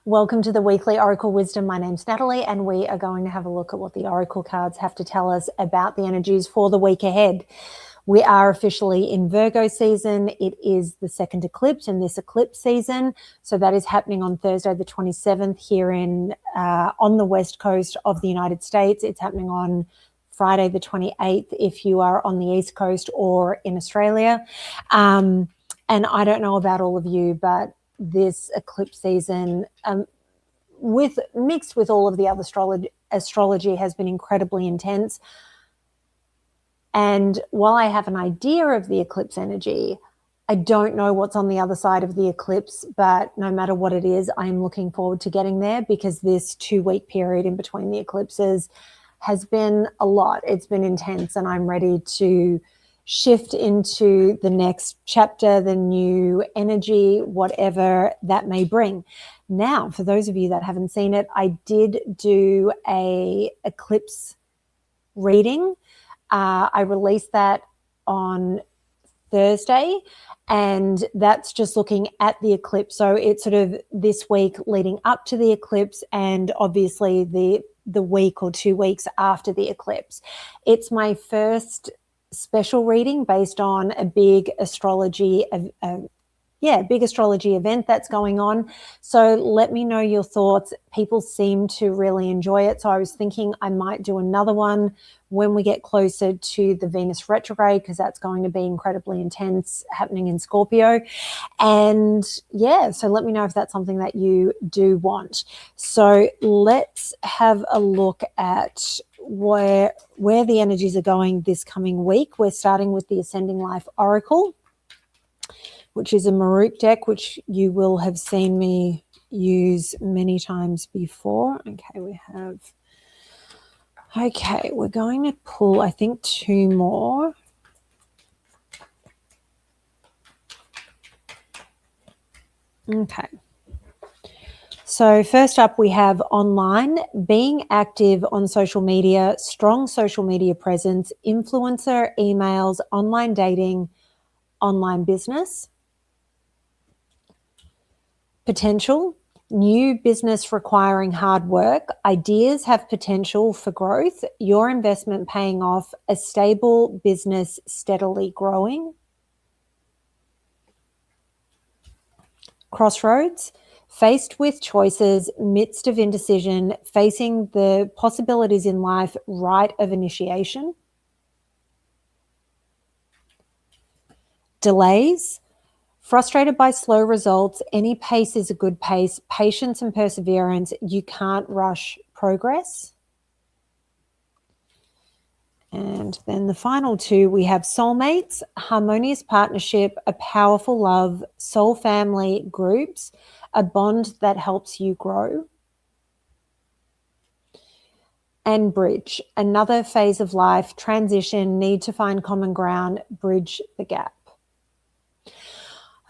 Welcome to the weekly Oracle Wisdom. My name's Natalie, and we are going to have a look at what the Oracle cards have to tell us about the energies for the week ahead. We are officially in Virgo season. It is the second eclipse in this eclipse season. So that is happening on Thursday the 27th here on the west coast of the United States. It's happening on Friday the 28th if you are on the east coast or in Australia. And I don't know about all of you, but this eclipse season, mixed with all of the other astrology, has been incredibly intense. And while I have an idea of the eclipse energy, I don't know what's on the other side of the eclipse, but no matter what it is, I'm looking forward to getting there, because this 2-week period in between the eclipses has been a lot. It's been intense, and I'm ready to shift into the next chapter, the new energy, whatever that may bring. Now, for those of you that haven't seen it, I did do a eclipse reading. I released that on Thursday, and that's just looking at the eclipse. So it's sort of this week leading up to the eclipse, and obviously the week or 2 weeks after the eclipse. It's my first special reading based on a big astrology event that's going on. So let me know your thoughts. People seem to really enjoy it. So I was thinking I might do another one when we get closer to the Venus retrograde, because that's going to be incredibly intense, happening in Scorpio. And yeah, so let me know if that's something that you do want. So let's have a look at where the energies are going this coming week. We're starting with the Ascending Life Oracle, which is a MahrukhX deck, which you will have seen me use many times before. Okay, we're going to pull, I think, 2 more. Okay. So first up, we have online, being active on social media, strong social media presence, influencer, emails, online dating, online business. Potential, new business requiring hard work. Ideas have potential for growth. Your investment paying off. A stable business steadily growing. Crossroads, faced with choices, midst of indecision, facing the possibilities in life, rite of initiation. Delays, frustrated by slow results. Any pace is a good pace. Patience and perseverance. You can't rush progress. And then the final 2, we have soulmates, harmonious partnership, a powerful love, soul family, groups, a bond that helps you grow. And bridge, another phase of life, transition, need to find common ground, bridge the gap.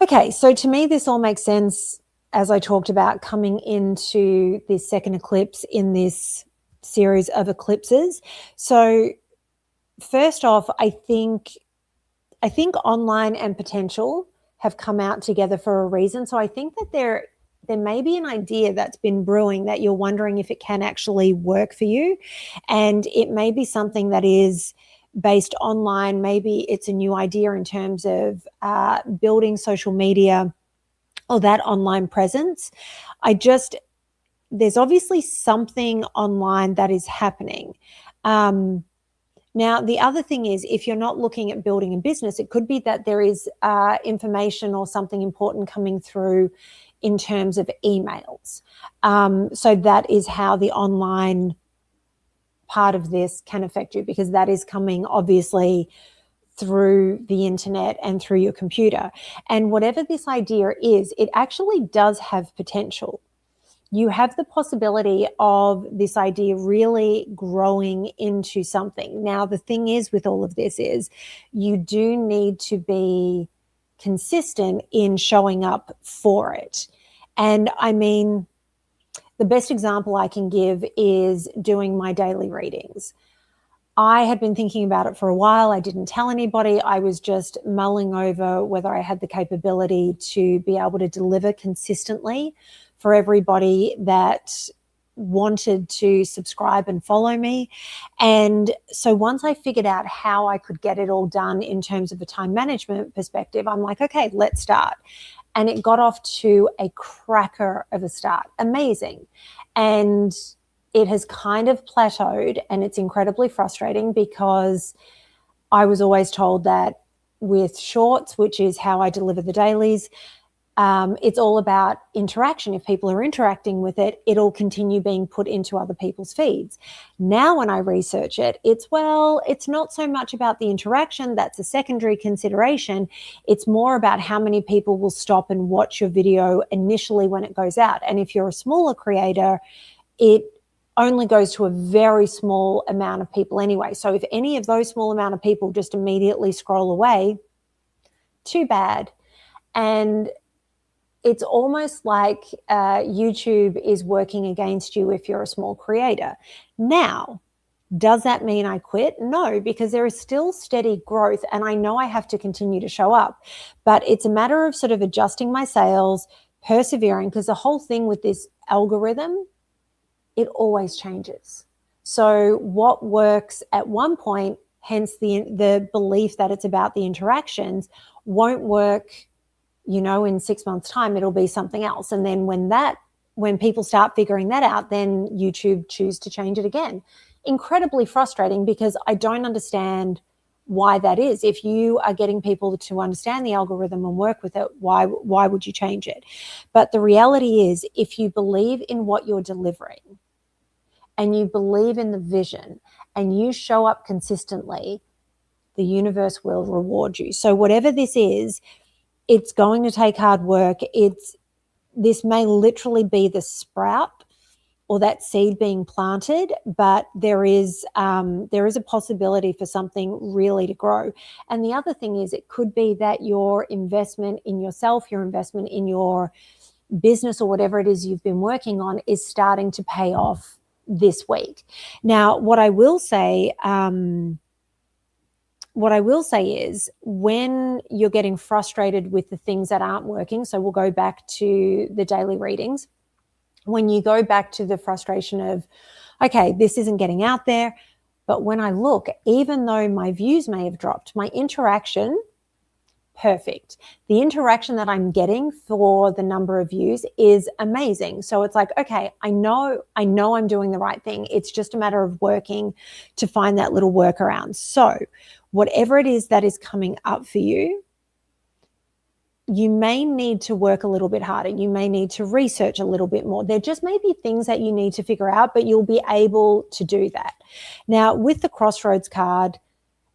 Okay, so to me, this all makes sense, as I talked about, coming into this second eclipse in this series of eclipses. So first off, I think online and potential have come out together for a reason. So I think that there may be an idea that's been brewing that you're wondering if it can actually work for you. And it may be something that is based online. Maybe it's a new idea in terms of building social media or that online presence. There's obviously something online that is happening. Now, the other thing is, if you're not looking at building a business, it could be that there is information or something important coming through in terms of emails. So that is how the online part of this can affect you, because that is coming obviously through the internet and through your computer. And whatever this idea is, it actually does have potential. You have the possibility of this idea really growing into something. Now, the thing is with all of this is you do need to be consistent in showing up for it. And I mean, the best example I can give is doing my daily readings. I had been thinking about it for a while. I didn't tell anybody. I was just mulling over whether I had the capability to be able to deliver consistently for everybody that wanted to subscribe and follow me. And so once I figured out how I could get it all done in terms of a time management perspective, I'm like, okay, let's start. And it got off to a cracker of a start. Amazing. And it has kind of plateaued, and it's incredibly frustrating because I was always told that with shorts, which is how I deliver the dailies, it's all about interaction. If people are interacting with it, it'll continue being put into other people's feeds. Now, when I research it, it's not so much about the interaction. That's a secondary consideration. It's more about how many people will stop and watch your video initially when it goes out. And if you're a smaller creator, it only goes to a very small amount of people anyway. So if any of those small amount of people just immediately scroll away, too bad. And it's almost like YouTube is working against you if you're a small creator. Now, does that mean I quit? No, because there is still steady growth, and I know I have to continue to show up. But it's a matter of sort of adjusting my sails, persevering, because the whole thing with this algorithm, it always changes. So what works at one point, hence the belief that it's about the interactions, won't work, in 6 months' time. It'll be something else. And then when people start figuring that out, then YouTube choose to change it again. Incredibly frustrating, because I don't understand why that is. If you are getting people to understand the algorithm and work with it, why would you change it? But the reality is, if you believe in what you're delivering and you believe in the vision and you show up consistently, the universe will reward you. So whatever this is, it's going to take hard work. This may literally be the sprout or that seed being planted, but there is a possibility for something really to grow. And the other thing is, it could be that your investment in yourself, your investment in your business or whatever it is you've been working on is starting to pay off this week. Now, what I will say is, when you're getting frustrated with the things that aren't working, so we'll go back to the daily readings, when you go back to the frustration of, okay, this isn't getting out there, but when I look, even though my views may have dropped, my interaction, perfect. The interaction that I'm getting for the number of views is amazing. So it's like, okay, I know I'm doing the right thing. It's just a matter of working to find that little workaround. So whatever it is that is coming up for you, you may need to work a little bit harder. You may need to research a little bit more. There just may be things that you need to figure out, but you'll be able to do that. Now, with the crossroads card,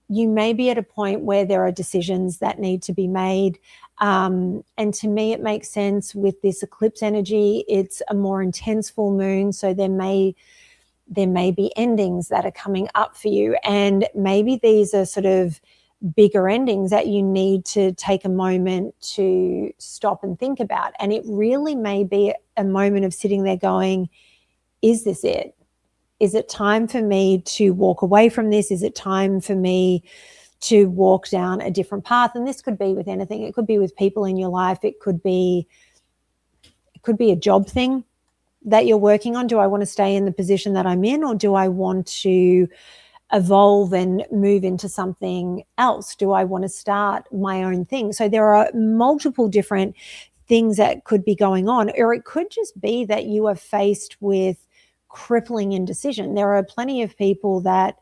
you may be at a point where there are decisions that need to be made. And to me, it makes sense with this eclipse energy. It's a more intense full moon, so there may be endings that are coming up for you. And maybe these are sort of bigger endings that you need to take a moment to stop and think about. And it really may be a moment of sitting there going, is this it? Is it time for me to walk away from this? Is it time for me to walk down a different path? And this could be with anything. It could be with people in your life. It could be a job thing that you're working on. Do I want to stay in the position that I'm in, or do I want to evolve and move into something else? Do I want to start my own thing? So there are multiple different things that could be going on, or it could just be that you are faced with crippling indecision. There are plenty of people that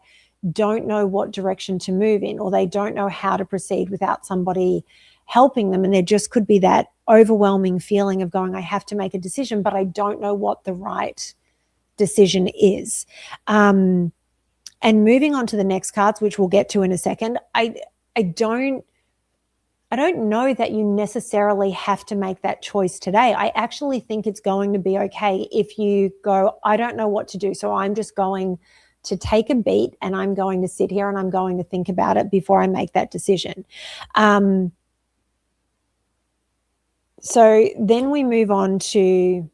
don't know what direction to move in, or they don't know how to proceed without somebody helping them. And there just could be that overwhelming feeling of going, I have to make a decision, but I don't know what the right decision is. And moving on to the next cards, which we'll get to in a second, I don't know that you necessarily have to make that choice today. I actually think it's going to be okay if you go, I don't know what to do, so I'm just going to take a beat and I'm going to sit here and I'm going to think about it before I make that decision. So then we move on to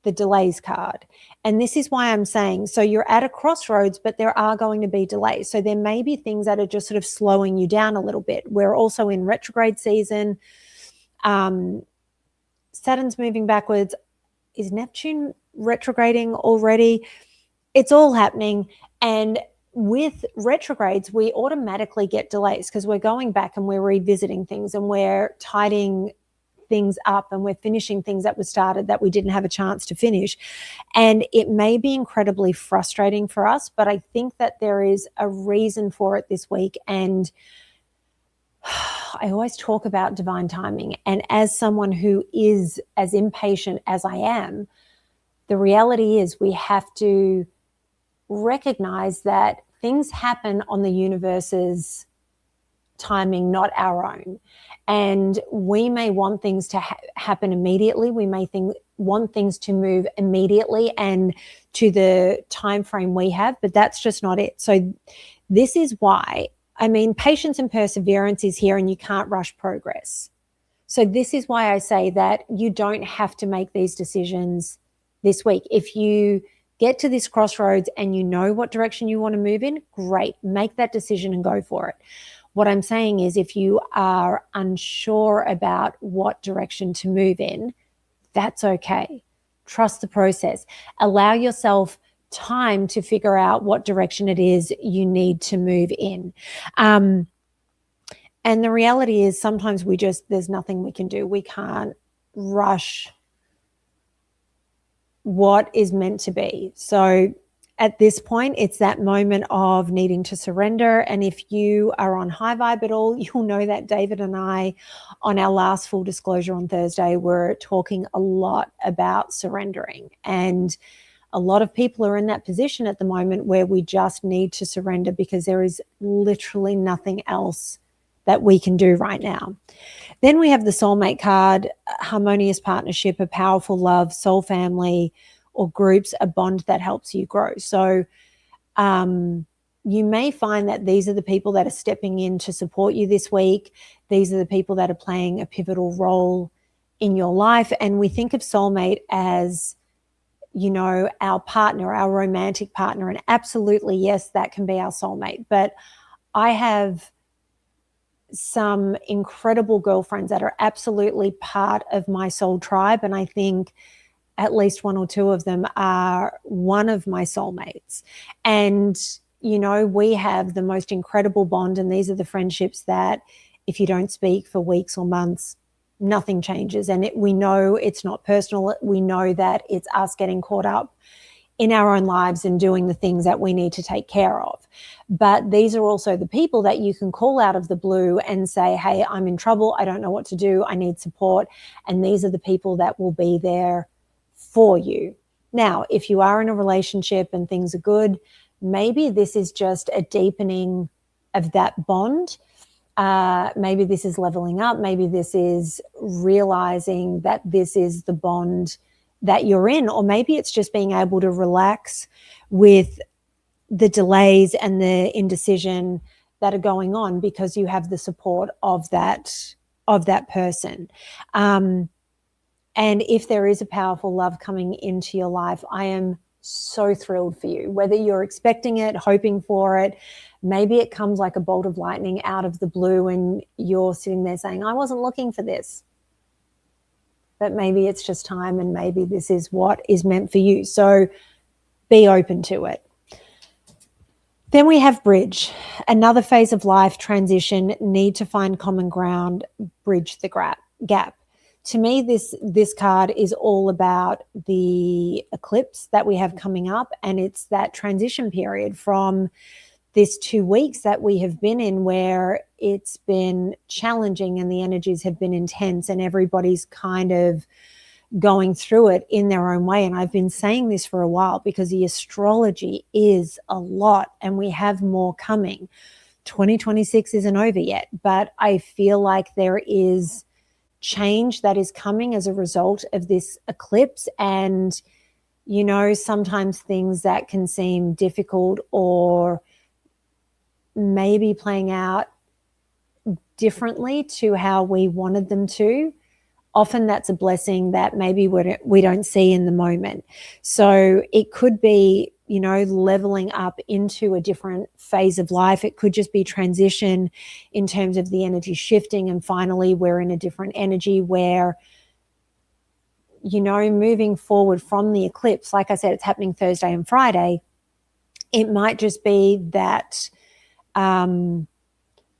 the delays card. And this is why I'm saying, so you're at a crossroads, but there are going to be delays. So there may be things that are just sort of slowing you down a little bit. We're also in retrograde season. Saturn's moving backwards. is Neptune retrograding already? It's all happening. And with retrogrades, we automatically get delays because we're going back and we're revisiting things and we're tidying things up and we're finishing things that were started that we didn't have a chance to finish. And it may be incredibly frustrating for us, but I think that there is a reason for it this week. And I always talk about divine timing. And as someone who is as impatient as I am, the reality is we have to recognize that things happen on the universe's timing, not our own. And we may want things to happen immediately. We may want things to move immediately and to the time frame we have, but that's just not it. So this is why, I mean, patience and perseverance is here, and you can't rush progress. So this is why I say that you don't have to make these decisions this week. If you get to this crossroads and you know what direction you want to move in, great, make that decision and go for it. What I'm saying is, if you are unsure about what direction to move in, that's okay. Trust the process. Allow yourself time to figure out what direction it is you need to move in. And the reality is sometimes there's nothing we can do. We can't rush what is meant to be. So at this point, it's that moment of needing to surrender. And if you are on high vibe at all, you'll know that David and I, on our last full disclosure on Thursday, were talking a lot about surrendering. And a lot of people are in that position at the moment where we just need to surrender because there is literally nothing else that we can do right now. Then we have the soulmate card, harmonious partnership, a powerful love, soul family, or groups, a bond that helps you grow. So you may find that these are the people that are stepping in to support you this week. These are the people that are playing a pivotal role in your life. And we think of soulmate as, you know, our partner, our romantic partner. And absolutely, yes, that can be our soulmate. But I have some incredible girlfriends that are absolutely part of my soul tribe. And I think at least one or two of them are one of my soulmates. And, you know, we have the most incredible bond. And these are the friendships that if you don't speak for weeks or months, nothing changes. And we know it's not personal. We know that it's us getting caught up in our own lives and doing the things that we need to take care of. But these are also the people that you can call out of the blue and say, hey, I'm in trouble. I don't know what to do. I need support. And these are the people that will be there for you. Now, if you are in a relationship and things are good, maybe this is just a deepening of that bond. Maybe this is leveling up. Maybe this is realizing that this is the bond that you're in, or maybe it's just being able to relax with the delays and the indecision that are going on because you have the support of that person. And if there is a powerful love coming into your life, I am so thrilled for you, whether you're expecting it, hoping for it. Maybe it comes like a bolt of lightning out of the blue and you're sitting there saying, I wasn't looking for this. But maybe it's just time and maybe this is what is meant for you. So be open to it. Then we have bridge, another phase of life, transition, need to find common ground, bridge the gap. To me, this card is all about the eclipse that we have coming up, and it's that transition period from this 2 weeks that we have been in where it's been challenging and the energies have been intense and everybody's kind of going through it in their own way. And I've been saying this for a while because the astrology is a lot and we have more coming. 2026 isn't over yet, but I feel like there is change that is coming as a result of this eclipse. And, you know, sometimes things that can seem difficult or maybe playing out differently to how we wanted them to, often that's a blessing that maybe we don't see in the moment. So it could be, you know, leveling up into a different phase of life. It could just be transition in terms of the energy shifting, and finally we're in a different energy where you know, moving forward from the eclipse, like I said, it's happening Thursday and Friday. It might just be that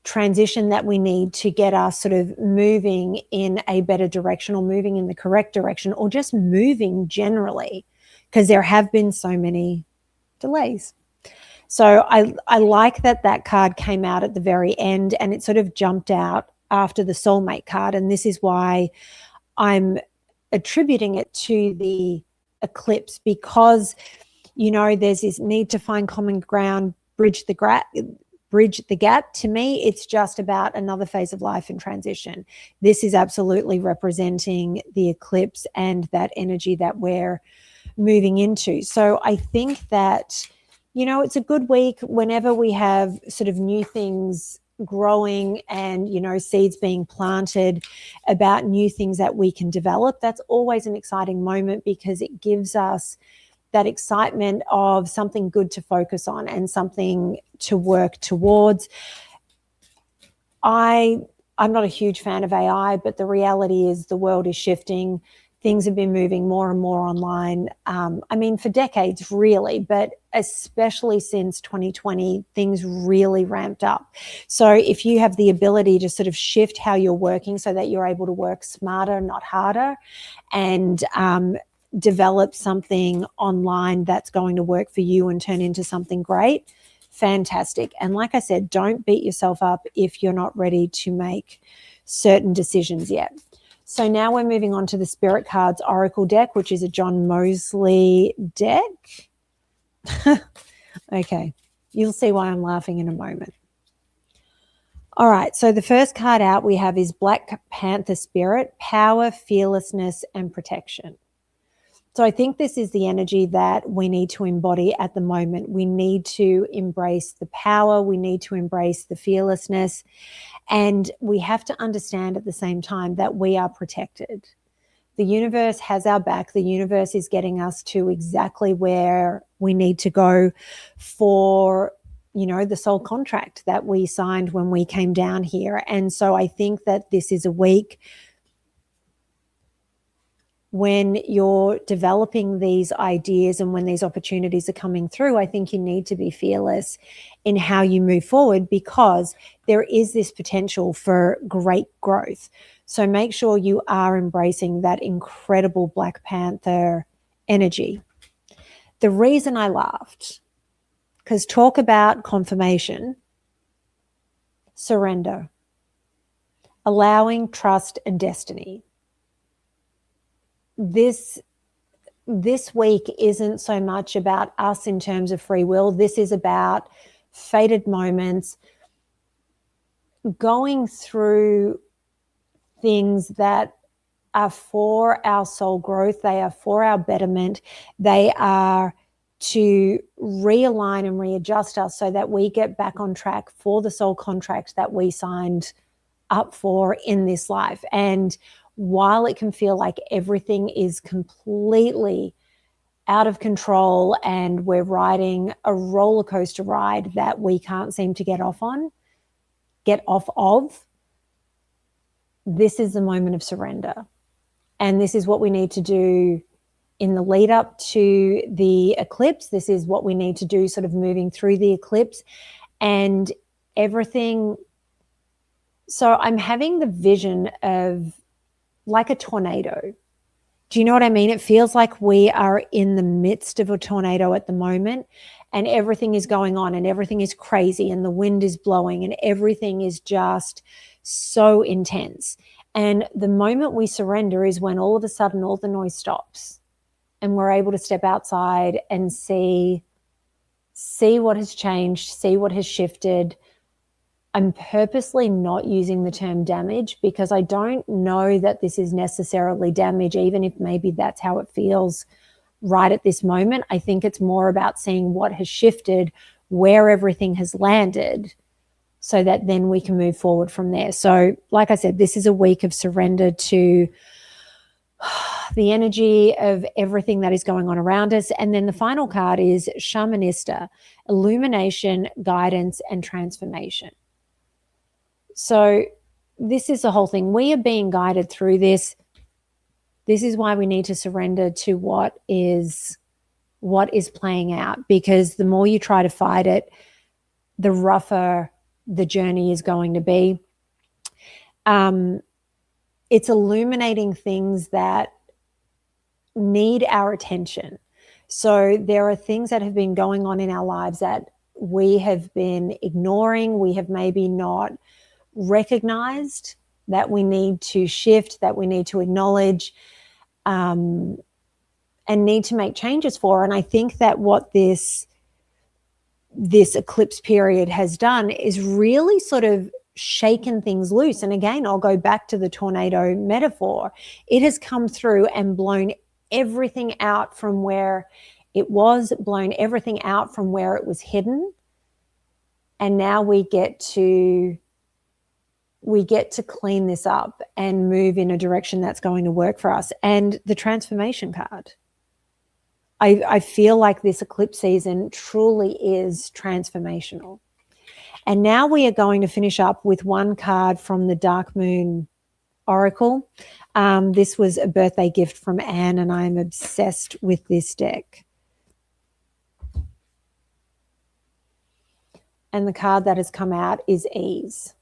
transition that we need to get us sort of moving in a better direction, or moving in the correct direction, or just moving generally, because there have been so many delays. So I like that card came out at the very end, and it sort of jumped out after the soulmate card. And this is why I'm attributing it to the eclipse, because, you know, there's this need to find common ground, bridge the gap. To me, it's just about another phase of life and transition. This is absolutely representing the eclipse and that energy that we're moving into. So I think that, you know, it's a good week whenever we have sort of new things growing and, you know, seeds being planted about new things that we can develop. That's always an exciting moment, because it gives us that excitement of something good to focus on and something to work towards. I'm not a huge fan of AI, but the reality is the world is shifting. Things have been moving more and more online. I mean, for decades, really, but especially since 2020, things really ramped up. So if you have the ability to sort of shift how you're working so that you're able to work smarter, not harder, and develop something online that's going to work for you and turn into something great, fantastic. And like I said, don't beat yourself up if you're not ready to make certain decisions yet. So now we're moving on to the Spirit Cards Oracle deck, which is a John Moseley deck. Okay, you'll see why I'm laughing in a moment. All right, so the first card out we have is Black Panther Spirit, Power, Fearlessness, and Protection. So I think this is the energy that we need to embody at the moment. We need to embrace the power. We need to embrace the fearlessness. And we have to understand at the same time that we are protected. The universe has our back. The universe is getting us to exactly where we need to go for, you know, the soul contract that we signed when we came down here. And so I think that this is a week when you're developing these ideas and when these opportunities are coming through, I think you need to be fearless in how you move forward, because there is this potential for great growth. So make sure you are embracing that incredible Black Panther energy. The reason I laughed, because talk about confirmation, surrender, allowing, trust, and destiny. This week isn't so much about us in terms of free will. This is about fated moments, going through things that are for our soul growth. They are for our betterment. They are to realign and readjust us so that we get back on track for the soul contract that we signed up for in this life. And while it can feel like everything is completely out of control and we're riding a roller coaster ride that we can't seem to get off of, this is the moment of surrender. And this is what we need to do in the lead up to the eclipse. This is what we need to do sort of moving through the eclipse and everything. So I'm having the vision of like a tornado. Do you know what I mean? It feels like we are in the midst of a tornado at the moment, and everything is going on and everything is crazy and the wind is blowing and everything is just so intense. And the moment we surrender is when all of a sudden all the noise stops and we're able to step outside and see what has changed, see what has shifted. I'm purposely not using the term damage because I don't know that this is necessarily damage, even if maybe that's how it feels right at this moment. I think it's more about seeing what has shifted, where everything has landed, so that then we can move forward from there. So like I said, this is a week of surrender to the energy of everything that is going on around us. And then the final card is Shamanista, illumination, guidance, and transformation. So this is the whole thing. We are being guided through this. This is why we need to surrender to what is playing out, because the more you try to fight it, the rougher the journey is going to be. It's illuminating things that need our attention. So there are things that have been going on in our lives that we have been ignoring, we have maybe not recognized, that we need to shift, that we need to acknowledge, and need to make changes for. And I think that what this eclipse period has done is really sort of shaken things loose. And again, I'll go back to the tornado metaphor. It has come through and blown everything out from where it was, blown everything out from where it was hidden. And now we get to clean this up and move in a direction that's going to work for us. And the transformation card, I feel like this eclipse season truly is transformational. And now we are going to finish up with one card from the Dark Moon Oracle. This was a birthday gift from Anne, and I'm obsessed with this deck. And the card that has come out is Ease.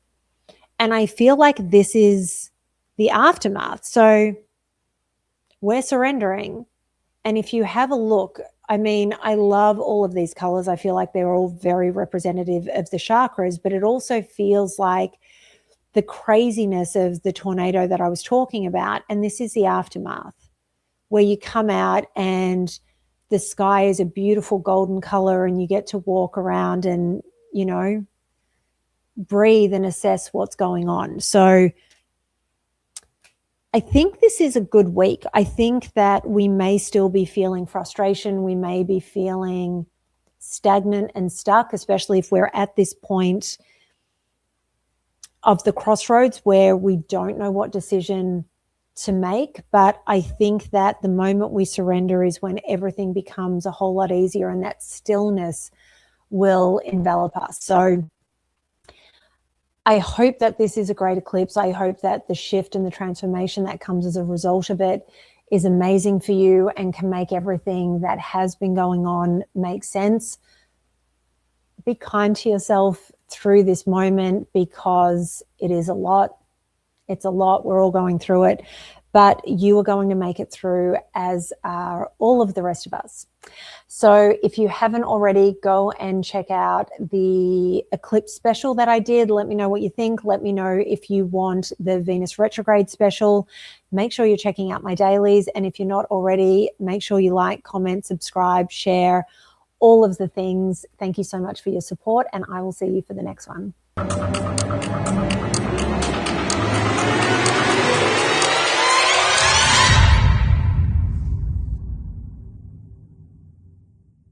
And I feel like this is the aftermath. So we're surrendering. And if you have a look, I mean, I love all of these colors. I feel like they're all very representative of the chakras, but it also feels like the craziness of the tornado that I was talking about. And this is the aftermath, where you come out and the sky is a beautiful golden color and you get to walk around and, you know, breathe and assess what's going on. So I think this is a good week. I think that we may still be feeling frustration. We may be feeling stagnant and stuck, especially if we're at this point of the crossroads where we don't know what decision to make. But I think that the moment we surrender is when everything becomes a whole lot easier, and that stillness will envelop us. So I hope that this is a great eclipse. I hope that the shift and the transformation that comes as a result of it is amazing for you and can make everything that has been going on make sense. Be kind to yourself through this moment, because it is a lot. It's a lot. We're all going through it, but you are going to make it through, as are all of the rest of us. So if you haven't already, go and check out the eclipse special that I did. Let me know what you think. Let me know if you want the Venus retrograde special. Make sure you're checking out my dailies. And if you're not already, make sure you like, comment, subscribe, share, all of the things. Thank you so much for your support, and I will see you for the next one.